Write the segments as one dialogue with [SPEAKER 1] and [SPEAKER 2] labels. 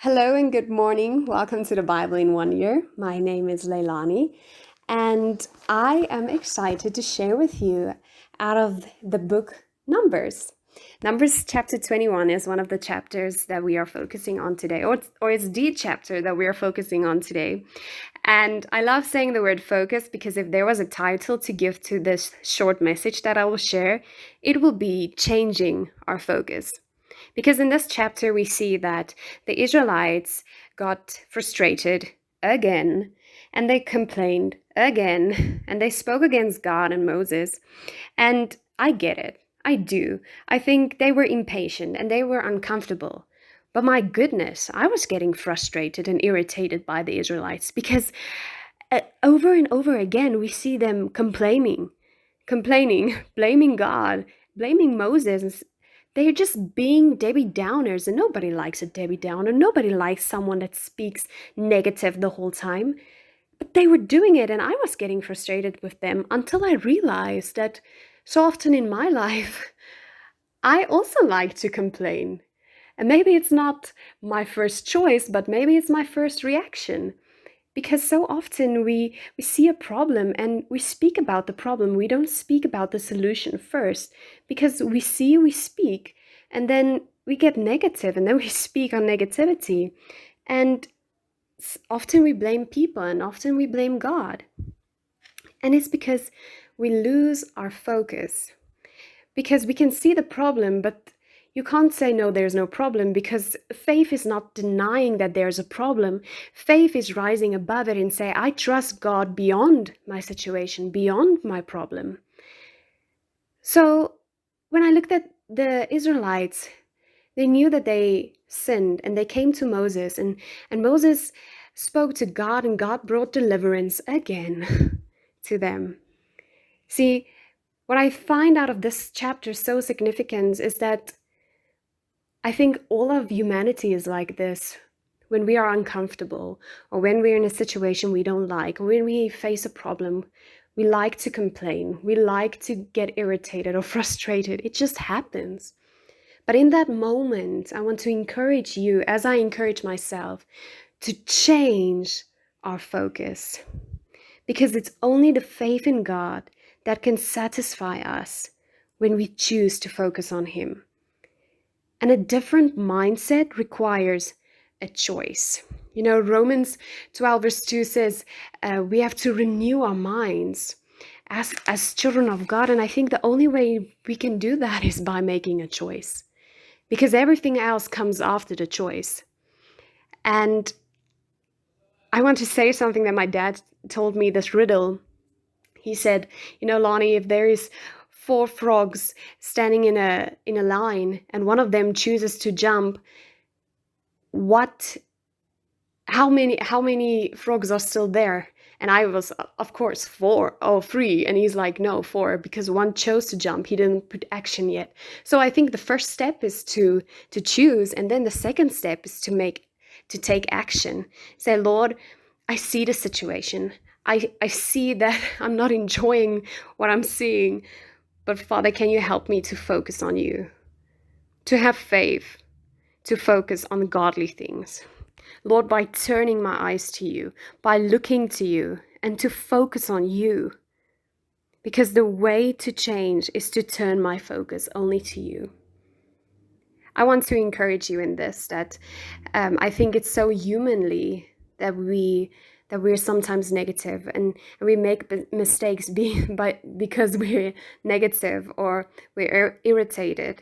[SPEAKER 1] Hello and good morning. Welcome to the Bible in 1 Year. My name is Leilani, and I am excited to share with you out of the book Numbers. Numbers chapter 21 is one of the chapters that we are focusing on today, or it's the chapter that we are focusing on today. And I love saying the word focus because if there was a title to give to this short message that I will share, it will be Changing Our Focus. Because in this chapter, we see that the Israelites got frustrated again, and they complained again, and they spoke against God and Moses. And I get it. I do. I think they were impatient and they were uncomfortable. But my goodness, I was getting frustrated and irritated by the Israelites because over and over again we see them complaining, blaming God, blaming Moses. They're just being Debbie Downers, and nobody likes a Debbie Downer. Nobody likes someone that speaks negative the whole time. But they were doing it, and I was getting frustrated with them until I realized that so often in my life, I also like to complain. And maybe it's not my first choice, but maybe it's my first reaction. Because so often we see a problem and we speak about the problem. We don't speak about the solution first because we speak, and then we get negative and then we speak on negativity. And often we blame people and often we blame God. And it's because we lose our focus. Because we can see the problem, but you can't say, no, there's no problem, because faith is not denying that there's a problem. Faith is rising above it and say, I trust God beyond my situation, beyond my problem. So when I looked at the Israelites, they knew that they sinned and they came to Moses, and Moses spoke to God, and God brought deliverance again to them. See, what I find out of this chapter so significant is that I think all of humanity is like this. When we are uncomfortable, or when we're in a situation we don't like, or when we face a problem, we like to complain. We like to get irritated or frustrated. It just happens. But in that moment, I want to encourage you, as I encourage myself, to change our focus. Because it's only the faith in God that can satisfy us when we choose to focus on Him. And a different mindset requires a choice. You know, Romans 12 verse 2 says we have to renew our minds as children of God. And I think the only way we can do that is by making a choice. Because everything else comes after the choice. And I want to say something that my dad told me, this riddle. He said, you know, Lonnie, if there is 4 frogs standing in a line and one of them chooses to jump, how many frogs are still there? And I was, of course, 4 or 3. And he's like, no, 4, because one chose to jump. He didn't put action yet. So I think the first step is to choose, and then the second step is to take action. Say, Lord, I see the situation. I see that I'm not enjoying what I'm seeing, but Father, can you help me to focus on you, to have faith, to focus on godly things. Lord, by turning my eyes to you, by looking to you, and to focus on you. Because the way to change is to turn my focus only to you. I want to encourage you in this, that I think it's so humanly that we're sometimes negative, and we make mistakes because we're negative or we're irritated.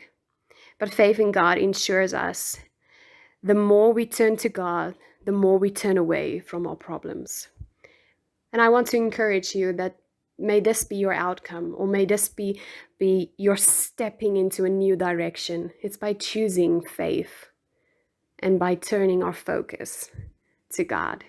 [SPEAKER 1] But faith in God ensures us, the more we turn to God, the more we turn away from our problems. And I want to encourage you that may this be your outcome, or may this be your stepping into a new direction. It's by choosing faith and by turning our focus to God.